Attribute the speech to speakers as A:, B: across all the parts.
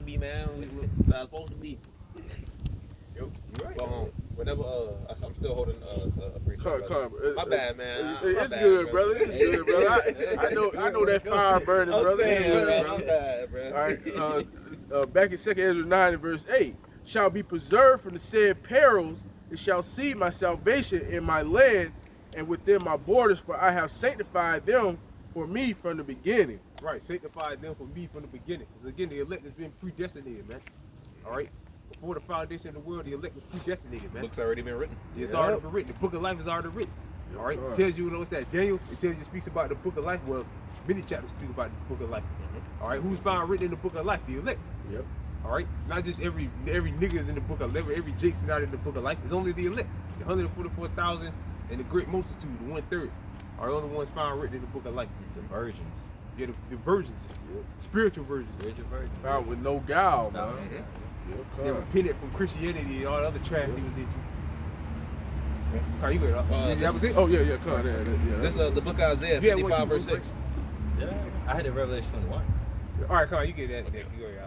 A: be, man. We supposed to be.
B: Yo, you right.
A: Whenever I'm still holding a brief. My bad, man.
C: It's good, brother. It's good, brother. I know that fire burning, brother.
A: My bad, bro.
C: All right. Back in 2 Ezra 9 and verse 8, shall be preserved from the said perils. It shall see my salvation in my land and within my borders, for I have sanctified them for me from the beginning.
B: Right, sanctified them for me from the beginning. Because again, the elect has been predestinated, man. All right? Before the foundation of the world, the elect was predestinated, man.
A: The book's already been written.
B: It's already been written. The book of life is already written. All right? It tells you, what's that? Daniel, it tells you, speaks about the book of life. Well, many chapters speak about the book of life. All right? Who's found written in the book of life? The elect.
C: Yep.
B: All right? Not just every nigga's in the book of life, every Jake's not in the book of life. It's only the elect. The 144,000 and the great multitude, the 1/3, are the only ones found written in the book of life.
D: The virgins.
B: Yeah, the virgins. Yep. Spiritual virgins.
D: Spiritual virgins.
C: Found with no guile, man.
B: They repented from Christianity and all the other trash he was into. Carl, you good? That was it?
C: Oh, yeah, Carl. Yeah.
A: This is the book of Isaiah 55 verse 6.
D: Yeah. I had it Revelation 21.
B: All right, Carl, you get that. Okay.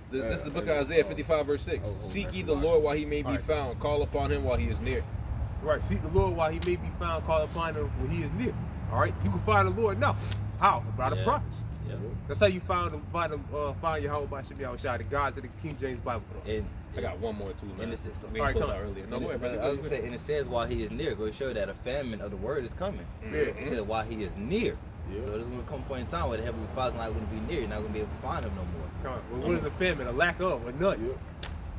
A: This is the book of Isaiah 55 verse 6. Seek ye the Lord while he may be found. Call upon him while he is near.
B: Right, seek the Lord while he may be found. Call upon him when he is near. All right, you can find the Lord now. How? By the prophets.
D: Yeah.
B: That's how you find Yahweh by Shem Yahushua, the gods of the King James Bible.
D: And
A: I got one more too, man.
D: And it's,
A: we pulled out earlier. No, go ahead, brother.
D: I was gonna say, and it says while he is near, go show that a famine of the word is coming. It says while he is near. So there's gonna come a point in time where the Heavenly Father's not gonna be near. You're not gonna be able to find him no more.
B: Come on. Well, what is a famine? A lack of, or none.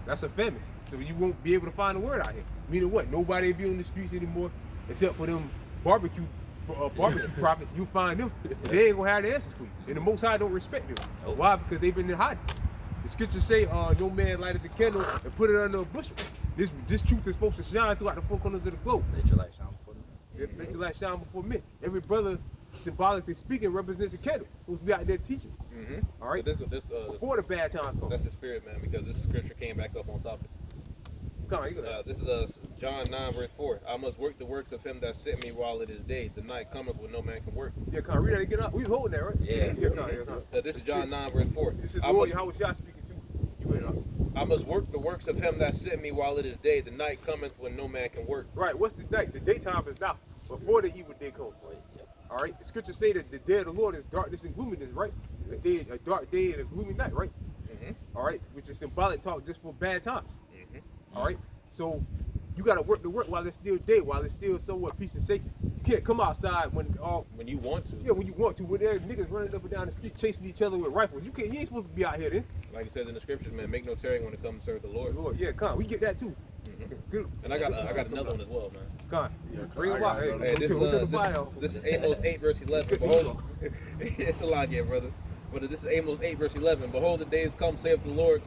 B: That's a famine. So you won't be able to find the word out here. Meaning what? Nobody be on the streets anymore, except for them barbecue prophets. You find them, they ain't gonna have the answers for you. And the Most High don't respect them. Why? Because they've been in hiding. The scriptures say, no man lighted the candle and put it under a bushel. This truth is supposed to shine throughout the four corners of the globe.
D: Let your light shine before men.
B: Let your light shine before men. Every brother, symbolically speaking, represents a candle. Supposed to be out there teaching. All right?
A: So
B: before the bad times come.
A: That's the spirit, man, because this scripture came back up on topic. This is John 9 verse 4. I must work the works of him that sent me while it is day. The night cometh when no man can work.
B: Yeah, can I read that again? We was holding that, right?
D: Yeah.
A: This is John 9 verse 4.
B: This is Lord Yahushua speaking to you. Read it up.
A: I must work the works of him that sent me while it is day. The night cometh when no man can work.
B: Right. What's the night? The daytime is now. Before the evil day comes. All right. The scriptures say that the day of the Lord is darkness and gloominess, right? A dark day and a gloomy night, right? All right. Which is symbolic talk just for bad times. All right. So you got to work the work while it's still day, while it's still somewhat peace and safety. You can't come outside when
A: you want to.
B: Yeah, when you want to. When there's niggas running up and down the street chasing each other with rifles, you ain't supposed to be out here then.
A: Like it says in the scriptures, man, make no tarrying when it comes to serve the Lord.
B: Yeah, come on, we get that too. Good.
A: And I got another one as well, man.
B: Come on, bring it out. Hey,
A: this is Amos 8 verse 11. Behold, it's a lot here, brothers. But this is Amos 8 verse 11. Behold, the days come, saith the Lord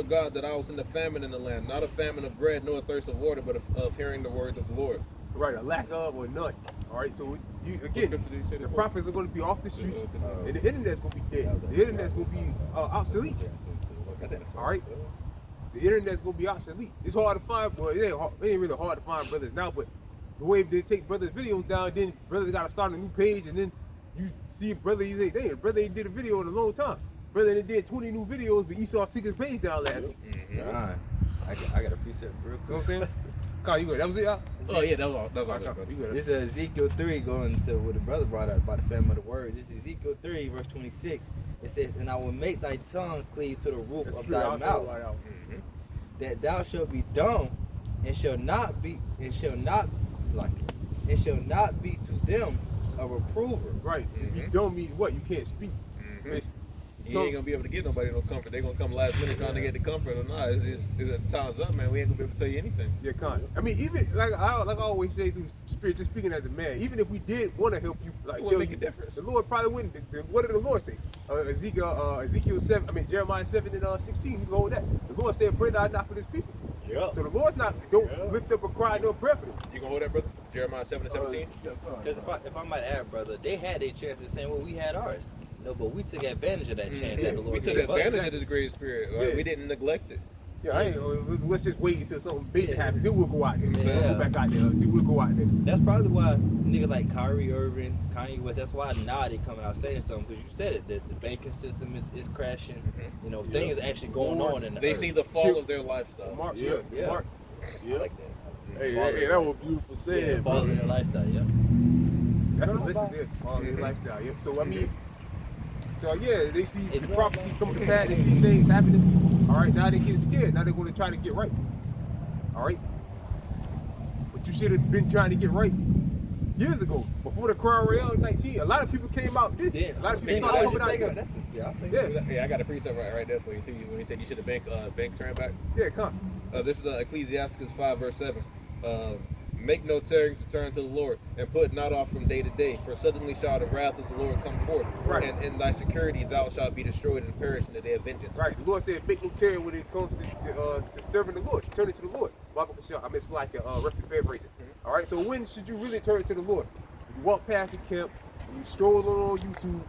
A: God, that I will send a famine in the land, not a famine of bread, nor a thirst of water, but of hearing the words of the Lord.
B: Right, a lack of or none. All right, so the prophets are going to be off the streets, and the internet's going to be dead. The internet's going to be obsolete. All right, the internet's going to be obsolete. It's hard to find, but it ain't really hard to find brothers now. But the way they take brothers' videos down, then brothers got to start a new page, and then you see a brother, you say, damn, brother ain't did a video in a long time. Brother did 20 new videos, but Esau took his page down last week.
D: I got a precept real quick.
B: You know what I'm saying? Carl, you good? That was it, y'all?
A: Oh, yeah, that was all.
D: This is Ezekiel 3 going to what the brother brought up about the famine of the word. This is Ezekiel 3, verse 26. It says, and I will make thy tongue cleave to the roof of thy mouth, that thou shalt be dumb, and shall not be to them a reprover.
B: Right. To be dumb means what? You can't speak.
A: You ain't gonna be able to get nobody no comfort. They gonna come last minute trying to get the comfort or not. It's time's up, man. We ain't gonna be able to tell you anything.
B: Yeah, I mean, even like I always say through spirit, just speaking as a man. Even if we did want to help you, like
A: it would make a difference.
B: The Lord probably wouldn't. What did the Lord say? Ezekiel 7. I mean Jeremiah 7 and 16. You go with that. The Lord said, "Pray thou not for this people." Yeah. So the Lord's not. Don't lift up a cry nor prayer for them.
A: You gonna hold that, brother? Jeremiah 7 and 17.
D: Because if I might add, brother, they had their chance the same way we had ours. No, but we took advantage of that chance that the Lord
A: We took advantage of this great spirit. Right? We didn't neglect it.
B: Yeah, I ain't, let's just wait until something big happens. Then we'll go out there.
D: Yeah.
B: Go back out there. Then we'll go out there.
D: That's probably why niggas like Kyrie Irving, Kanye West, that's why now they coming out saying something, because you said it, that the banking system is crashing. You know, things actually going on in the
A: They
D: earth.
A: see the fall of their lifestyle.
B: Mark,
C: Yeah.
B: Mark.
C: Yeah.
D: I like that.
C: Hey, that was beautiful
D: Yeah,
C: said, bro.
D: following their lifestyle, yeah.
B: That's a listen there. Their lifestyle. Yep. So I mean, so yeah, they see the prophecies coming to pass. They see things happening. All right, now they get scared. Now they're going to try to get right. All right. But you should have been trying to get right years ago, before the Crown Royale 19. A lot of people came out. A lot of people started coming out.
A: Yeah, I got a precept right there for you too. When he said you should have bank turned back.
B: Yeah, come.
A: This is Ecclesiastes 5 verse 7. Make no tarrying to turn to the Lord, and put not off from day to day, for suddenly shall the wrath of the Lord come forth,
B: Right.
A: and in thy security thou shalt be destroyed and perish in the day of vengeance.
B: Right. The Lord said, make no terror when it comes to serving the Lord. Turn it to the Lord. It's like a rough paraphrasing. All right. So when should you really turn to the Lord? You walk past the camp, you stroll on YouTube,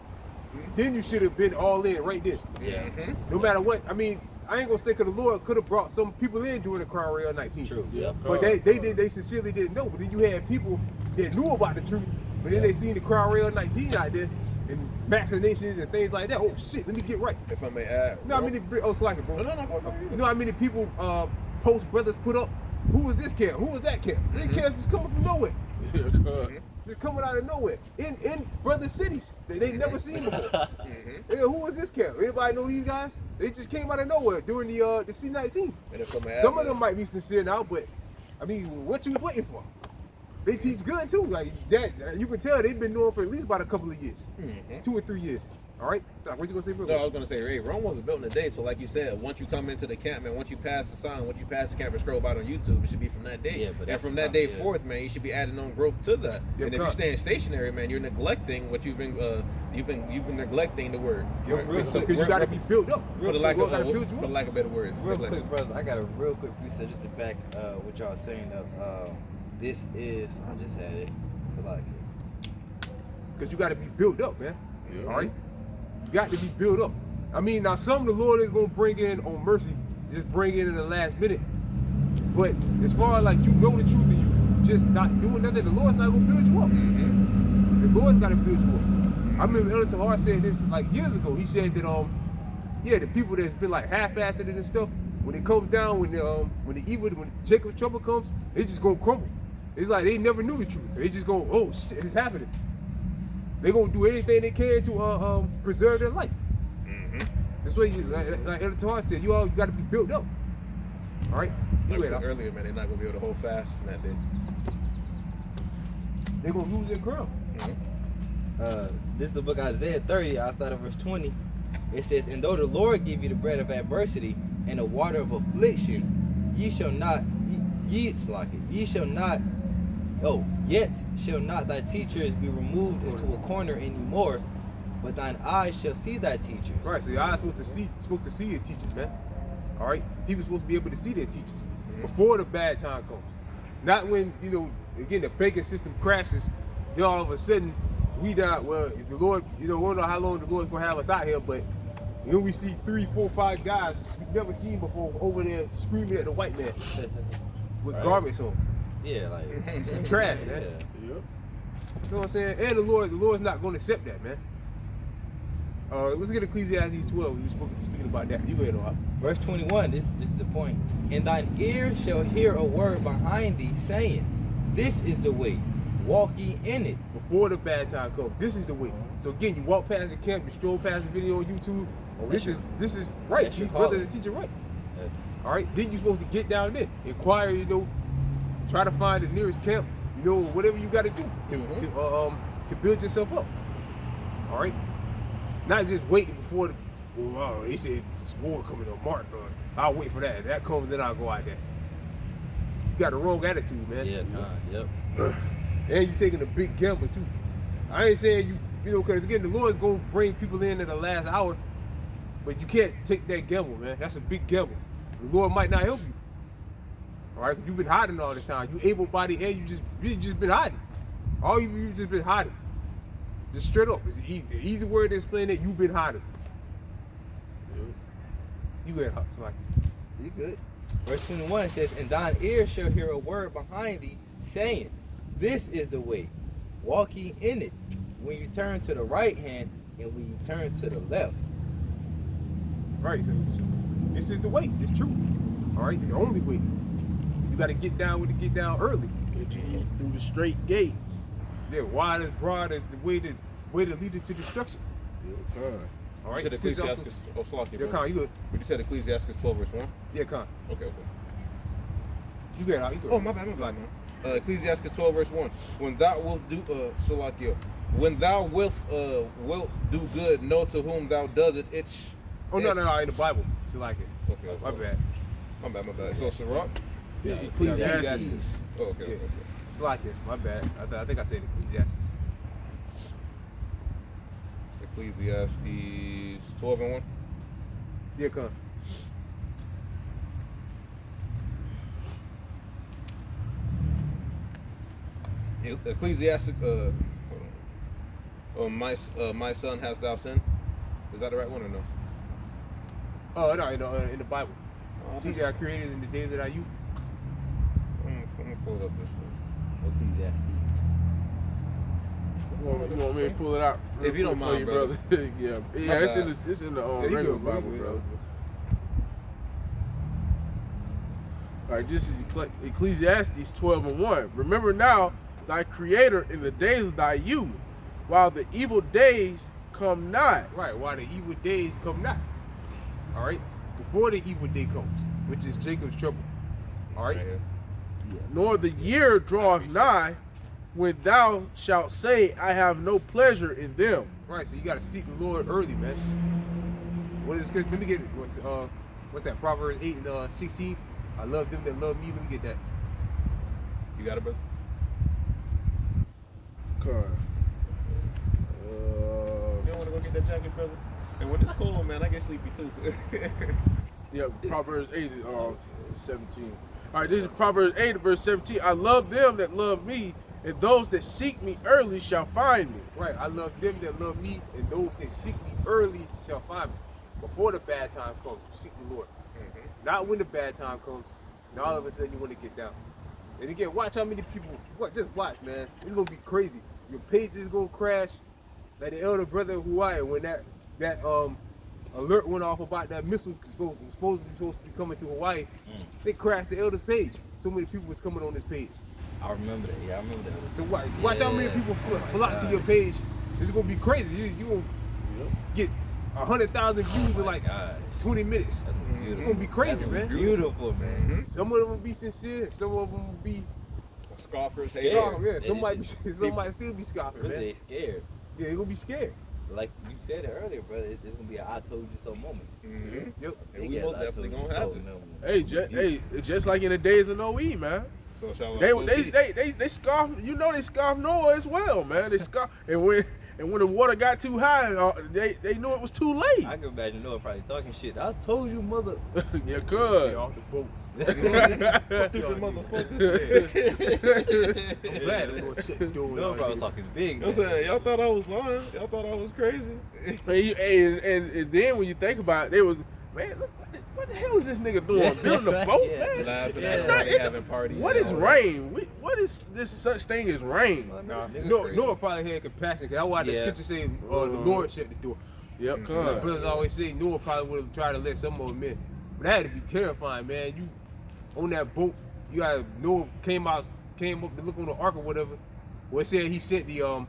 B: then you should have been all in right then.
D: Yeah.
B: No matter what. I mean, I ain't gonna say because the Lord could have brought some people in during the Crown Royale 19.
D: True. Yeah.
B: But they sincerely didn't know. But then you had people that knew about the truth, but then they seen the Crown Royale 19 out there and vaccinations and things like that. Oh shit, let me get right.
A: If I may add.
B: You know how many slacking, bro?
A: No, go
B: You know how many people post brothers put up? Who was this camp? Who was that camp? These camps just coming from nowhere. Just coming out of nowhere. In brother cities that they never seen before. Yeah, who was this camp? Anybody know these guys? They just came out of nowhere during the C19.
A: And if I may add,
B: Some of them might be sincere now, but I mean, what you was waiting for? They teach good too. Like that, you can tell they've been knowing for at least about a couple of years, 2 or 3 years. All right. So what you gonna say, bro?
A: No, I was gonna say, hey, Rome wasn't built in a day. So like you said, once you come into the camp, man, once you pass the sign, once you pass the camp and scroll out on YouTube, it should be from that day.
D: Yeah, but
A: and from that day forth, man, you should be adding on growth to that.
B: Yeah,
A: and if you're staying stationary, man, you're neglecting what you've been neglecting the word.
B: Because you got to be built up.
A: For the lack of better words.
D: Real quick, brother, I got a real quick precept just to back what y'all saying up. This is, I just had it. It's a lot.
B: Because you got to be built up, man. Yeah. All right. You got to be built up. I mean, now some the Lord is gonna bring in on mercy, just bring in the last minute. But as far as like you know the truth and you just not doing nothing, the Lord's not gonna build you up. The Lord's got to build you up. I remember Elder Tahar said this like years ago. He said that the people that's been like half-assed and stuff, when it comes down, when Jacob's trouble comes, they just gonna crumble. It's like they never knew the truth. They just go, oh shit, it's happening. They gonna do anything they can to preserve their life. That's what like Elder Tahar said. You all got to be built up. All right.
A: Like I said earlier, man, they're not gonna be able to hold fast in that day.
B: They're gonna lose their crown.
D: This is the book Isaiah 30. I start at verse 20. It says, "And though the Lord give you the bread of adversity and the water of affliction, yet shall not thy teachers be removed into a corner anymore, but thine eyes shall see thy teachers."
B: Right, so your eyes supposed to see your teachers, man. All right, people supposed to be able to see their teachers before the bad time comes, not when again the banking system crashes. Then all of a sudden we die. Well, if the Lord, we don't know how long the Lord's gonna have us out here, but we see 3, 4, 5 guys we've never seen before over there screaming at the white man with garments on.
D: Yeah, like
B: some trash, man.
C: Yep.
B: You know what I'm saying? And the Lord's not going to accept that, man. Let's get Ecclesiastes 12. We were speaking about that. You go ahead, Ohio.
D: Verse 21, this is the point. "And thine ears shall hear a word behind thee, saying, This is the way, walk ye in it."
B: Before the bad time comes, this is the way. So again, you walk past the camp, you stroll past the video on YouTube. Oh, this is right. These brothers are teaching right. All right. Then you're supposed to get down there, inquire. Try to find the nearest camp. Whatever you got to do to build yourself up. All right. Not just waiting before they said this war coming on March. I'll wait for that. If that comes, then I'll go out there. You got the wrong attitude, man.
D: Yeah, yep.
B: And you taking a big gamble too. I ain't saying because again, the Lord's gonna bring people in at the last hour, but you can't take that gamble, man. That's a big gamble. The Lord might not help you. All right, because you've been hiding all this time. You able-bodied, and you just been hiding. All you just been hiding. Just straight up. It's the easy word to explain that you've been hiding. You got like.
D: You good. Verse 21 says, and thine ears shall hear a word behind thee, saying, this is the way, walk ye in it, when you turn to the right hand, and when you turn to the left.
B: Right, so this is the way. It's true. All right, the only way. You got to get down with the get down early.
C: Get you through the straight gates.
B: Yeah, wide as broad as the way to lead it to destruction.
C: Yeah,
B: All right.
A: You said Ecclesiastes. Oh, Slocky,
B: Yeah, Con, you good?
A: You said Ecclesiastes 12 verse 1.
B: Yeah, Con.
A: Okay.
B: You good? You good?
A: Oh, my bad. Ecclesiastes 12 verse 1. When thou wilt do Salakia, when thou wilt do good, know to whom thou does it.
B: No, in the Bible. It's like it.
A: Okay.
B: My bad.
A: My bad. So Sirach?
C: Yeah, Ecclesiastes.
A: Oh, okay.
B: Yeah. It's like it. My bad. I think I said Ecclesiastes.
A: Ecclesiastes 12 and 1.
B: Yeah, Con.
A: Ecclesiastes. My son, hast thou sinned? Is that the right one or no?
B: Oh no, in the Bible. See,
A: this-
B: they are created in the days that are you.
A: I'm gonna pull it up this way.
D: Ecclesiastes.
C: You want me to pull it out?
A: If you don't
C: for
A: mind,
C: you,
A: brother.
C: yeah,
A: My
C: it's
A: bad.
C: in the
B: Yeah, you
C: regular
B: good, bro.
C: Bible,
B: You
C: bro.
B: good.
C: All right, this is Ecclesiastes 12 and 1. Remember now thy Creator in the days of thy youth, while the evil days come not.
B: Right, while the evil days come not. All right, before the evil day comes, which is Jacob's trouble. All right,
A: here.
C: Nor the year draweth nigh, when thou shalt say, I have no pleasure in them.
B: right. So you got to seek the Lord early, man. What is good? Let me get what's that? Proverbs 8 and 16. I love them that love me. Let me get that.
A: You got it, brother?
C: Okay.
A: You don't want to go get that jacket, brother? And when it's cold, man, I get sleepy too.
C: Yeah, Proverbs 8 is 17. All right, this is Proverbs 8 verse 17. I love them that love me, and those that seek me early shall find me.
B: Right. I love them that love me, and those that seek me early shall find me. Before the bad time comes, you seek the Lord. Not when the bad time comes, and all of a sudden you want to get down. And again, watch how many people. Just watch, man. It's gonna be crazy. Your page is gonna crash, like the elder brother in Hawaii when that alert went off about that missile supposed to be coming to Hawaii. They crashed the elder's page. So many people was coming on this page.
D: I remember that. Yeah, I remember that.
B: So watch how many people flock to your page. It's gonna be crazy. You gonna get 100,000 views in like 20 minutes. It's gonna be crazy, man.
D: Beautiful, man.
B: Some of them will be sincere. Some of them will be
A: Scoffers,
D: Scared.
B: scoffing. Yeah,
D: They-
B: some might still be scoffing, man.
D: They scared.
B: Yeah, they gonna be scared.
D: Like you said it earlier, brother, it's gonna be an I told you so moment.
B: Yep.
A: And we most definitely gonna have it.
C: Hey, just like in the days of Noe, man.
A: So shall
C: They scoff. You know they scoff Noah as well, man. They scoff, and when the water got too high, they knew it was too late.
D: I can imagine Noah probably talking shit. I told you, mother.
C: Yeah,
B: Get
C: could.
B: off the boat.
A: Stupid motherfuckers.
B: I'm glad they're gonna shut the door.
D: Noah probably was talking big.
A: I'm saying, y'all thought I was lying. Y'all thought I was crazy.
C: And then when you think about it, they was, man, look, what the hell is this nigga doing? Building a boat, man?
A: Laughing
D: Yeah.
A: at everybody having parties.
C: What is rain? What is this such thing as rain?
B: Noah probably had compassion. Cause I watched the
D: Yeah.
B: scripture say the Lord shut the door.
C: Yep,
B: My
C: come.
B: brothers always say Noah probably would have tried to let some of them in. But that had to be terrifying, man. You on that boat, you got Noah came up to look on the ark or whatever. Well, it said he sent the what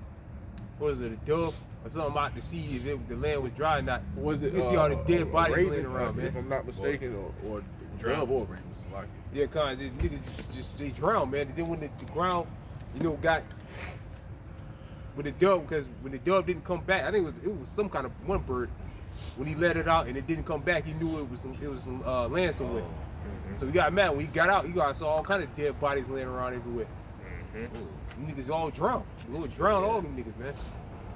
B: was it, a dove or something out to see if the land was dry or not.
C: Was it?
B: You see all the dead bodies
C: Raven,
B: laying around, man.
C: if I'm not mistaken, or Dove or Raven, like
B: Yeah, cause these niggas just they drowned, man. Then when the ground, got with the dove, because when the dove didn't come back, I think it was some kind of one bird. When he let it out and it didn't come back, he knew it was some land somewhere. So he got mad. When he got out, saw all kind of dead bodies laying around everywhere. Them niggas all drowned. The Lord drowned all them niggas, man.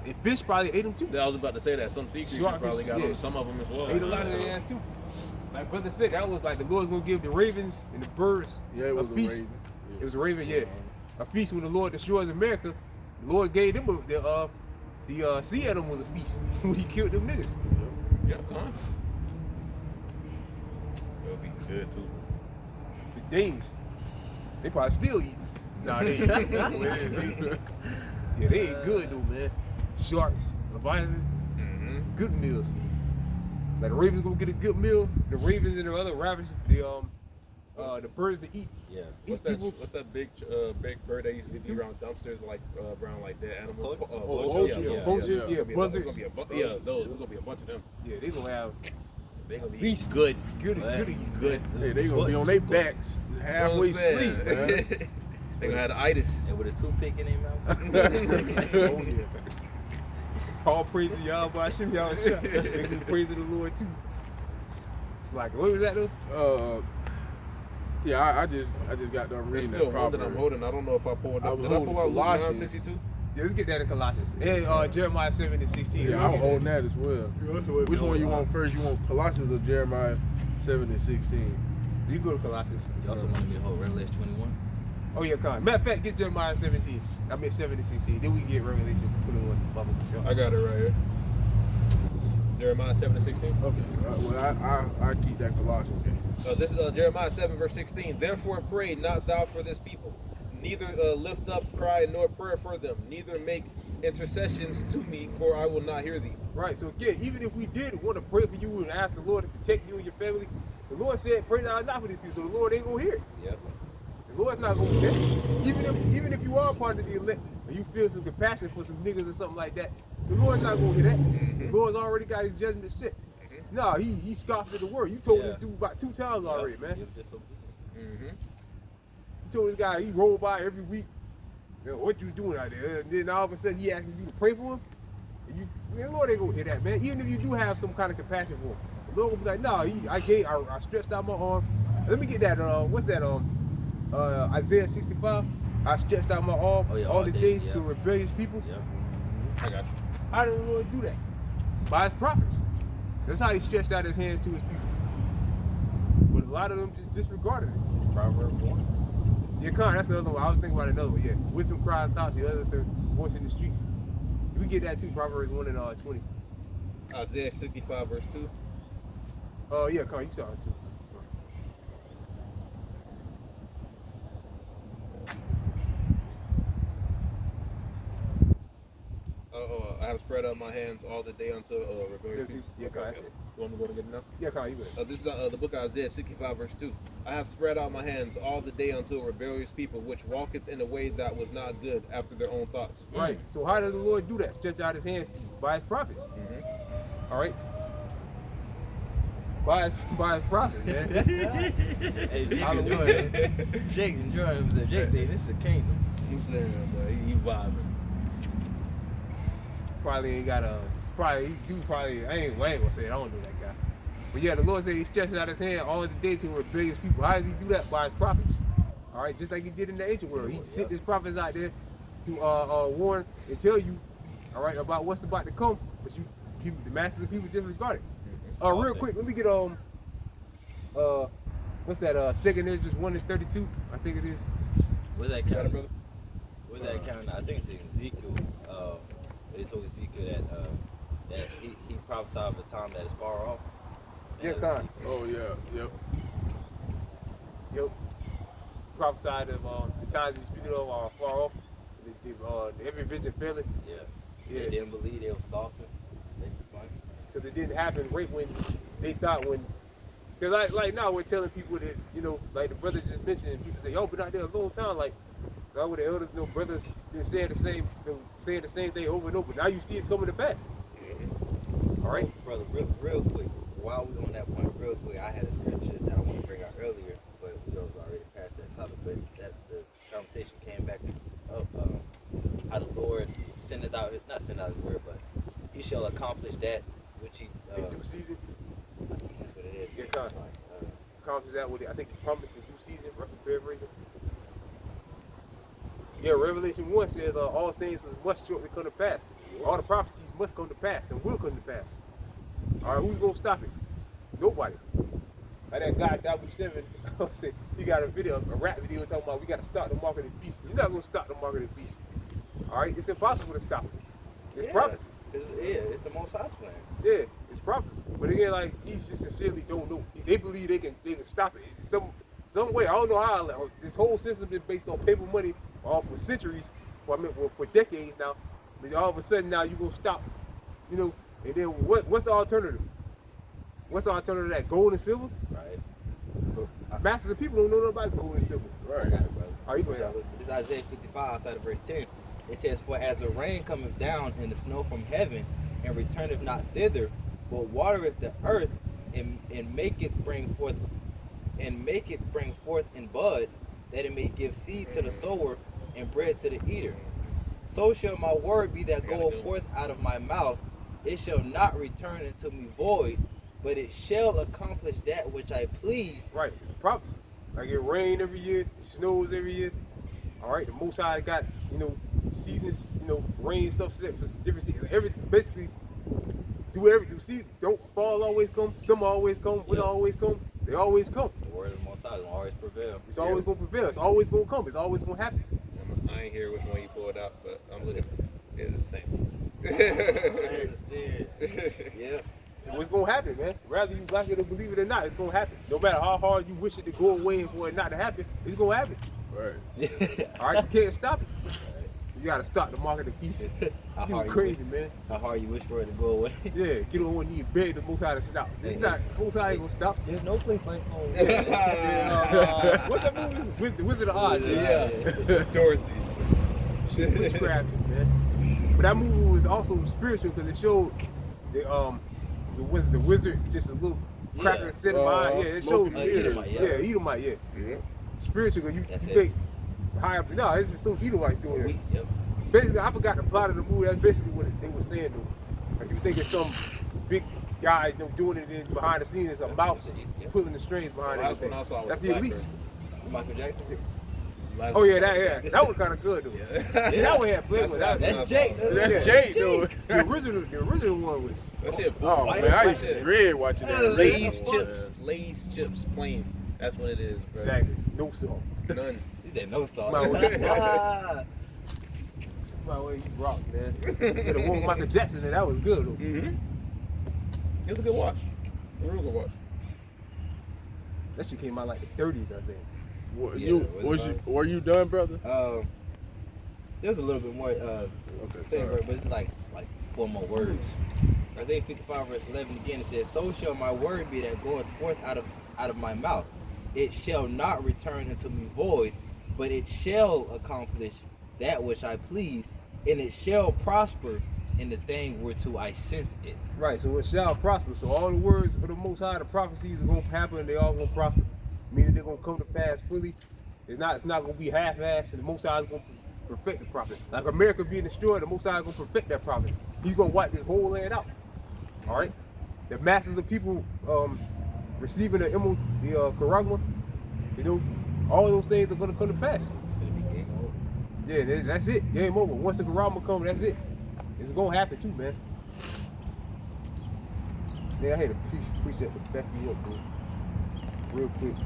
B: And fish probably ate them too.
A: I was about to say that some sea creatures
B: Shark
A: probably got
B: fish,
A: on
B: yeah.
A: some of them as well.
B: Ate a lot of their ass too. Like brother said, that was like the Lord's gonna give the ravens and the birds
C: it was
B: a
C: a
B: feast.
C: Raven.
B: It was a raven, yeah. A feast when the Lord destroys America. The Lord gave them the sea animal was a feast when he killed them niggas.
A: Yeah, come on. gonna be good too.
B: The Danes, they probably still eating. Nah, they ain't. Yeah, they ain't good though, man. Sharks, Leviathan, good meals. Like the Ravens gonna get a good meal. The Ravens and the other rabbits, the birds that eat.
D: Yeah.
A: What's that big bird that used to be around dumpsters, like around like dead animals?
B: Vultures, yeah, buzzards.
A: Those. There's gonna be a bunch of them.
B: Yeah, they gonna have.
A: They gonna be good.
B: Good.
C: Hey, they gonna be on their backs halfway asleep, man.
A: They gonna have the itis.
D: And with a toothpick in their mouth.
B: Oh yeah. Paul praising y'all, but I should y'all shot. They can praise the Lord too. It's like, what was that though?
C: Yeah, I just got done
A: There's
C: reading
A: still
C: that
A: one that
C: proverb.
A: I'm holding. I don't know if I pulled
C: I
A: up.
C: was
A: Did I pull out
C: holding
A: Luke
C: Colossians.
A: 9:62?
B: Yeah, let's get that in Colossians. And Jeremiah 7 and 16.
C: Yeah, I'm holding that as well. Which one you want first? You want Colossians or Jeremiah 7 and 16?
B: You go to Colossians.
D: You also want me to hold Revelation 21?
B: Oh yeah, come on. Matter of fact, get Jeremiah 17. I meant 7 and 16. Then we get Revelation 21. Bubble show.
A: I got it right here. Jeremiah 7 and 16.
C: Okay, well I keep that Colossians.
A: This is Jeremiah 7 verse 16. Therefore pray not thou for this people, neither lift up cry nor prayer for them, neither make intercessions to me, for I will not hear thee.
B: Right. So again, even if we did want to pray for you and ask the Lord to protect you and your family, the Lord said, pray thou not for these people. So the Lord ain't gonna hear it.
D: Yep.
B: The Lord's not gonna care. Even if you are part of the elect and you feel some compassion for some niggas or something like that, the Lord's not gonna hear that. The Lord's already got his judgment set. No, he scoffed at the word. You told this dude about 2 times already, man. You told this guy he rolled by every week. You know, what you doing out there? And then all of a sudden he asking you to pray for him. And the Lord ain't gonna hear that, man. Even if you do have some kind of compassion for him, the Lord will be like, no, I stretched out my arm. Let me get that. What's that? Isaiah 65. I stretched out my arm all the day to rebellious people.
D: Yep.
A: I got you.
B: How did the Lord do that? By his prophets. That's how he stretched out his hands to his people. But a lot of them just disregarded it.
D: Proverbs 1.
B: Yeah, that's the other one. I was thinking about another one. Yeah, wisdom cries out, the other voice in the streets. We get that too. Proverbs 1 and 20.
A: Isaiah 65 verse 2.
B: Oh yeah, you saw it too.
A: I have spread out my hands all the day unto rebellious people.
B: Yeah,
A: You want me to go to get it now?
B: Yeah, you good.
A: This is the book of Isaiah 65 verse 2. I have spread out my hands all the day unto a rebellious people, which walketh in a way that was not good after their own thoughts.
B: Right. So how does the Lord do that? Stretch out his hands to you by his prophets. All right. By his prophets, man.
D: Hey, Jake enjoy himself. Jake, this is a kingdom.
A: I'm saying, boy, he vibing.
B: Probably ain't got a. I ain't gonna say it. I don't know that guy. But yeah, the Lord said he stretches out his hand all the day to rebellious people. How does he do that? By his prophets. All right, just like he did in the ancient world. He sent his prophets out there to warn and tell you, all right, about what's about to come. But the masses of people disregard it. Real quick, let me get what's that? 2nd Esdras 1 and 32. I think it is.
D: Where's that count, brother? Where's that count? I think it's in Ezekiel. They told Ezekiel that he prophesied of a time that is far off.
B: Yeah, kind.
C: Oh yeah, yep.
B: Yep. Prophesied of the times he's speaking of are far off. Every vision faileth.
D: Yeah.
B: Yeah.
D: They didn't believe, they were scoffing.
B: Because it didn't happen right when they thought because like now we're telling people that, like the brothers just mentioned, and people say, yo, been out there a long time, like now with the elders, brothers been saying the same thing over and over. Now you see it's coming to pass. All right,
D: brother, real quick, while we on that point, real quick, I had a scripture that I want to bring out earlier, but we was already past that topic. But that the conversation came back up how the Lord not send out His word, but He shall accomplish that which He
B: in due season.
D: I think that's what it is.
B: Yeah, accomplish that with it. I think He promised in due season. Roughly paraphrasing. Yeah, Revelation 1 says all things must shortly come to pass. All the prophecies must come to pass and will come to pass. All right, who's gonna stop it? Nobody. Like that guy W7 said, he got a rap video talking about we gotta stop the mark of the beast. You're not gonna stop the mark of the beast. All right, it's impossible to stop it. It's prophecy.
D: It's the Most High's plan.
B: Yeah, it's prophecy. But again, like he's just sincerely don't know. They believe they can stop it. It's some way. I don't know how. Like, this whole system is based on paper money for centuries. Well, I mean, for decades now. But all of a sudden now you gonna stop. You know, and then what's the alternative? What's the alternative to that? Gold and silver?
D: Right.
B: Masses of people don't know nothing about gold and silver.
D: Right. I got it, brother.
B: All right, you go ahead.
D: This is Isaiah 55, outside of verse 10. It says, "For as the rain cometh down and the snow from heaven, and returneth not thither, but watereth the earth, and maketh bring forth and bud, that it may give seed to the sower and bread to the eater. So shall my word be that goeth forth out of my mouth. It shall not return unto me void, but it shall accomplish that which I please."
B: Right, prophecies. Like it rain every year, it snows every year. All right, the Most High got, seasons, rain stuff set for different seasons. Basically, do seasons. Don't fall always come, summer always come, winter always come. They always come.
D: The word of the Most High is gonna always prevail.
B: It's always gonna prevail. It's always gonna come. It's always gonna happen.
A: I ain't hear which one you pulled out, but I'm looking. It's the same.
D: Yeah.
B: So what's gonna happen, man? Whether you like it or believe it or not, it's gonna happen. No matter how hard you wish it to go away and for it not to happen, it's gonna happen.
C: Right.
B: All right, you can't stop it. You gotta stop the market of beast. You crazy, man.
D: How hard you wish for it to go away.
B: Yeah, get on one knee and beg the Most High to stop. It's not, Most High ain't gonna stop.
D: There's no place like home.
B: What's that movie? The Wizard of Oz.
D: Yeah.
A: Dorothy.
B: Shit, witchcraft too, man. But that movie was also spiritual because it showed the wizard just a little cracker sitting behind. Yeah, it showed. Edomite. Yeah. Spiritual because you think high up. No, it's just some Edomites doing it.
D: Yep.
B: Basically, I forgot the plot of the movie. That's basically what they were saying though. Like you think it's some big guy doing it in behind the scenes. It's a mouse pulling the strings behind everything. That's the elites.
D: Michael Jackson.
B: Oh yeah, that was kind of good though. Yeah, that one had flavor.
D: That's Jake.
C: That's Jake, though.
B: The original one was.
A: That shit.
C: Oh man, I used to dread watching that.
A: Lay's chips plain. That's what it is, bro.
B: Exactly. No salt.
A: None.
D: He said no sauce.
B: My way you rock, man. The one with Michael Jackson, that was good though.
A: Mm-hmm. It was a good watch. A real good watch.
B: That shit came out like the 30s, I think.
C: Were you done, brother?
D: There's a little bit more same word, but it's like 4 more words. Isaiah 55 verse 11 again, it says, "So shall my word be that goeth forth out of my mouth. It shall not return unto me void, but it shall accomplish that which I please, and it shall prosper in the thing whereto I sent it."
B: Right, so it shall prosper. So all the words of the Most High, the prophecies are gonna happen, and they all gonna prosper. Meaning they're gonna come to pass fully. It's not gonna be half-assed, and the Most High is gonna perfect the prophet. Like America being destroyed, the Most High is gonna perfect that prophecy. He's gonna wipe this whole land out. All right, the masses of people receiving the charagma, all those things are gonna come to pass.
D: It's gonna be game over.
B: Yeah, that's it. Game over. Once the charagma comes, that's it. It's gonna happen too, man. Yeah, I had a precept to back you up, bro. Real quick.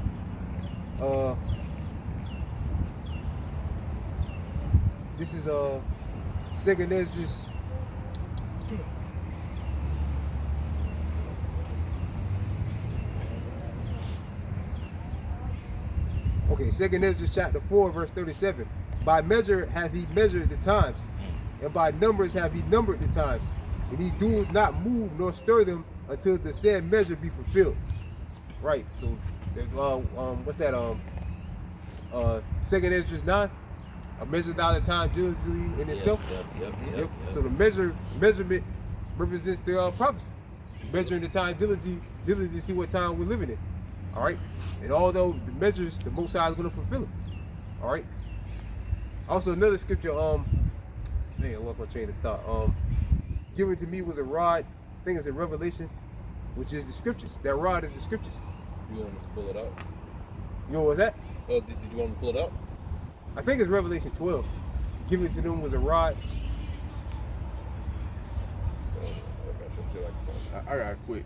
B: This is 2nd Esdras. Okay, 2nd Esdras chapter 4, verse 37. By measure hath he measured the times, and by numbers have he numbered the times, and he doeth not move nor stir them until the said measure be fulfilled. Right. So, what's that? 2nd Esdras 9. A measured out the time diligently in itself.
D: Yep.
B: So the measurement represents the prophecy. Measuring the time diligently to see what time we're living in. All right. And although the measures, the Most High is going to fulfill them. All right. Also another scripture. I lost my train of thought. Given to me was a rod. I think it's in Revelation, which is the scriptures. That rod is the scriptures.
A: You want me to pull it out?
B: You know what was that?
A: Oh, did you want me to pull it out?
B: I think it's Revelation 12. Given to them was a rod.
C: I got a quick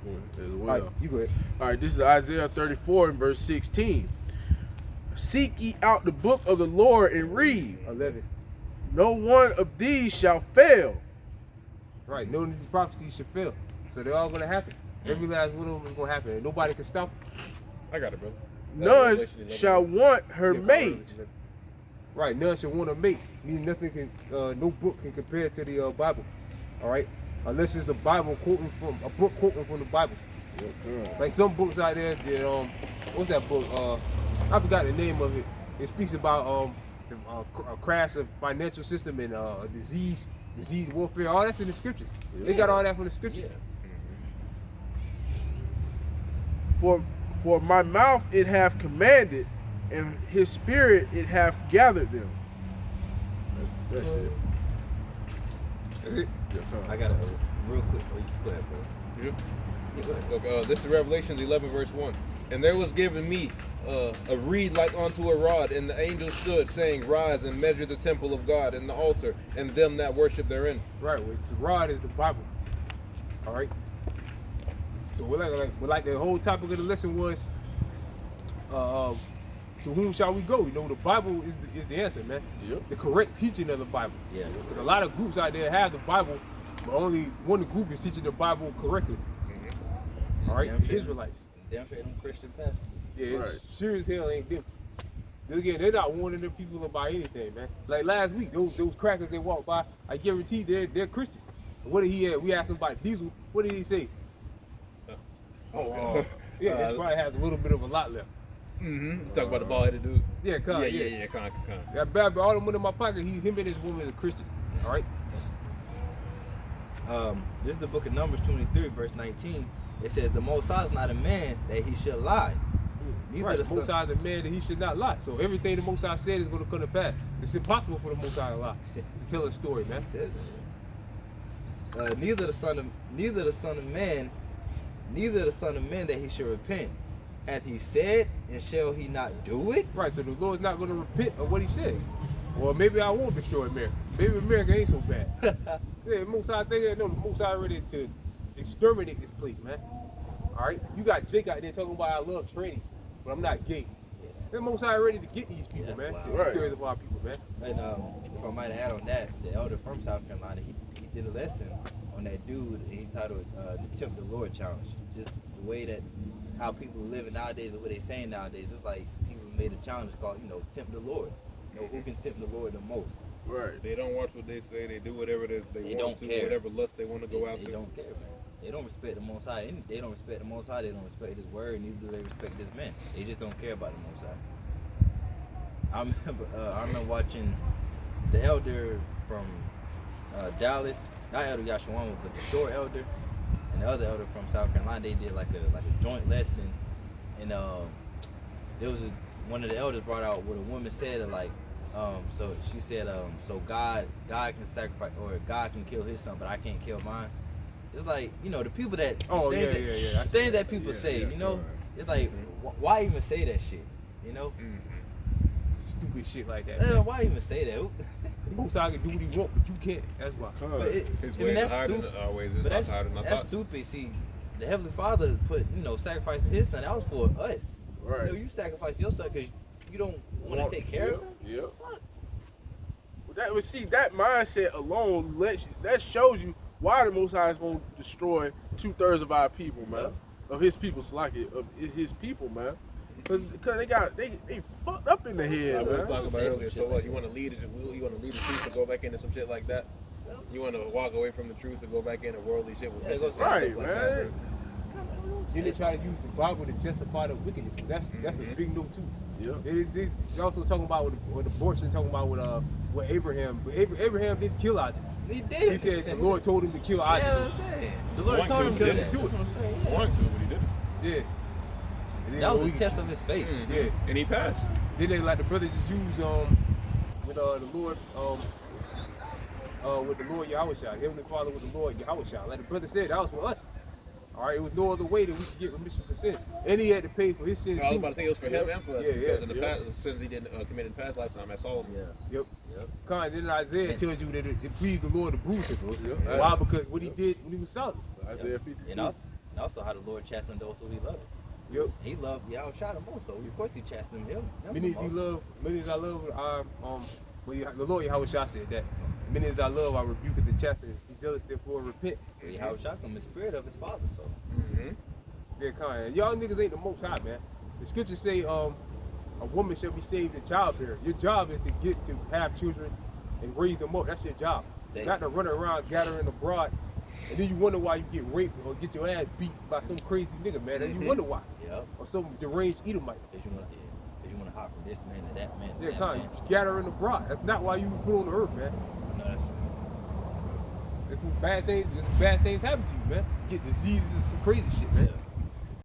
C: one as well.
B: All right, you go ahead.
C: All right, this is Isaiah 34 and verse 16. Seek ye out the book of the Lord and read.
B: 11.
C: No one of these shall fail,
B: Right. None of these prophecies should fail. So they're all gonna happen. Every last one of them is gonna happen, and nobody can stop them.
A: I got it, brother.
C: None shall want her mate.
B: Right. None shall want a mate. Meaning nothing can, no book can compare to the Bible. All right. Unless it's a Bible quoting from a book quoting from the Bible. Like some books out there, that, what's that book? I forgot the name of it. It speaks about the crash of financial system and disease warfare. All that's in the scriptures. Yeah. They got all that from the scriptures.
C: Yeah. For my mouth it hath commanded, and his spirit it hath gathered them. That's it.
B: That's it.
D: I got a real quick. Go ahead, bro.
A: Yeah.
D: Yeah, go ahead.
A: Look, this is Revelation 11, verse 1. And there was given me a reed like unto a rod, and the angel stood, saying, Rise and measure the temple of God and the altar, and them that worship therein.
B: Right, which the rod is the Bible. All right. So we're like the whole topic of the lesson was, to whom shall we go? You know, the Bible is the answer, man.
C: Yep.
B: The correct teaching of the Bible.
D: Yeah.
B: Because a lot of groups out there have the Bible, but only one group is teaching the Bible correctly. All right, the Israelites.
D: Damn fair them Christian pastors.
B: Yeah, it's sure as hell ain't them. Then again, they're not warning them people about anything, man. Like last week, those crackers they walked by, I guarantee they're Christians. What did he have? We asked him about Diesel. What did he say? Yeah, he probably has a little bit of a lot left.
A: Talk about the bald-headed dude.
B: Yeah, con. That bad, but all the money in my pocket, him and his woman is a Christian. All right.
D: This is the book of Numbers 23, verse 19. It says, the Most High is not a man that he should lie.
B: Neither the Most High is a man that he should not lie. So everything the Most High said is going to come to pass. It's impossible for the Most High to lie, to tell a story, man.
D: Neither the son of man that he should repent. Hath he said, and shall he not do it?
B: Right, so the Lord's not going to repent of what he said. Well, maybe I won't destroy America. Maybe America ain't so bad. Yeah, Most High thinking, no, the Most High ready to exterminate this place, man. All right, you got Jake out there talking about I love trannies, but I'm not gay. The Most High ready to get these people, man. Get rid of our people, man.
D: And if I might add on that, the elder from South Carolina, he did a lesson on that dude. He titled the Tempt the Lord Challenge. Just the way that how people are living nowadays and what they saying nowadays. It's like people made a challenge called, tempt the Lord. Who can tempt the Lord the most?
A: Right. They don't watch what they say. They do whatever they want
D: don't
A: to,
D: care.
A: whatever lust they want to go after.
D: They don't care, man. They don't respect the Most High. They don't respect the Most High. They don't respect His word. Neither do they respect this man. They just don't care about the Most High. I remember watching the elder from Dallas, not Elder Yashawan, but the short elder and the other elder from South Carolina. They did like a joint lesson, and there was one of the elders brought out what a woman said, so she said, so God can sacrifice, or God can kill his son, but I can't kill mine. It's like, the people that things that people say, it's like, why even say that shit,
B: Stupid shit like that.
D: Yeah, why even say that?
B: Most High can do what he want, but you can't. That's why.
A: His ways are higher than our ways. His thoughts higher than our thoughts.
D: That's stupid. See, the Heavenly Father put, sacrificing his son. That was for us.
C: Right.
D: You sacrificed your son because you don't want to take care of him.
C: Yeah.
D: Fuck.
C: That mindset alone that shows you why the Most High is going to destroy 2/3 of our people, man. Of his people, of his people, man. Because they fucked up in the head,
A: I
C: man.
A: was talking about earlier. So what? You want to lead as your will? You want to lead the truth to go back into some shit like that? You want to walk away from the truth to go back into worldly shit with bitches and stuff
C: right,
A: like
C: man.
A: that?
B: Then they try to use the Bible to justify the wickedness. That's a big no too.
C: Yeah.
B: They also talking about with abortion, talking about with Abraham. But Abraham didn't kill Isaac.
D: He did.
B: He said the Lord told him to kill Isaac.
D: Yeah, I'm saying. The Lord told him to do it.
B: Do it.
A: I wanted to, but he didn't.
B: Yeah.
D: That was a test of his faith.
B: Yeah.
A: And he passed.
B: Then they like the brothers just use with the Lord with the Lord Yahushua, Heavenly Father with the Lord Yahushua. Like the brother said, that was for us. All right, it was no other way that we could get remission for sins, and he had to pay for his sins too.
A: I was about to say it was for him and for us.
B: Yeah,
A: because in the past, the sins he didn't commit in past lifetime, that's all.
B: Yep. Then Isaiah tells you that it pleased the Lord to bruise him.
C: Yep.
B: Why? Because what he did when he was selling.
C: Isaiah 50.
D: And also how the Lord chastened those who he loved.
B: Yep.
D: He loved Yahushua the most, so of course he chastened him.
B: Many as I love, the Lord Yahushua said that. Many as I love, I rebuke the chastity. zealous, therefore repent.
D: So Yahweh Shacham is spirit of his father, so.
B: Yeah, kind of. Y'all niggas ain't the most high, man. The scriptures say, a woman shall be saved in childbearing. Your job is to get to have children and raise them up. That's your job. Not to run around gathering abroad, and then you wonder why you get raped or get your ass beat by some crazy nigga, man. And you wonder why.
D: Yep.
B: Or some deranged Edomite.
D: Because you want to hop from this man to that man.
B: Yeah, kind of. Gathering abroad. That's not why you were put on the earth, man.
D: No, that's
B: There's some bad things happen to you, man. You get diseases and some crazy shit, man.
D: Yeah.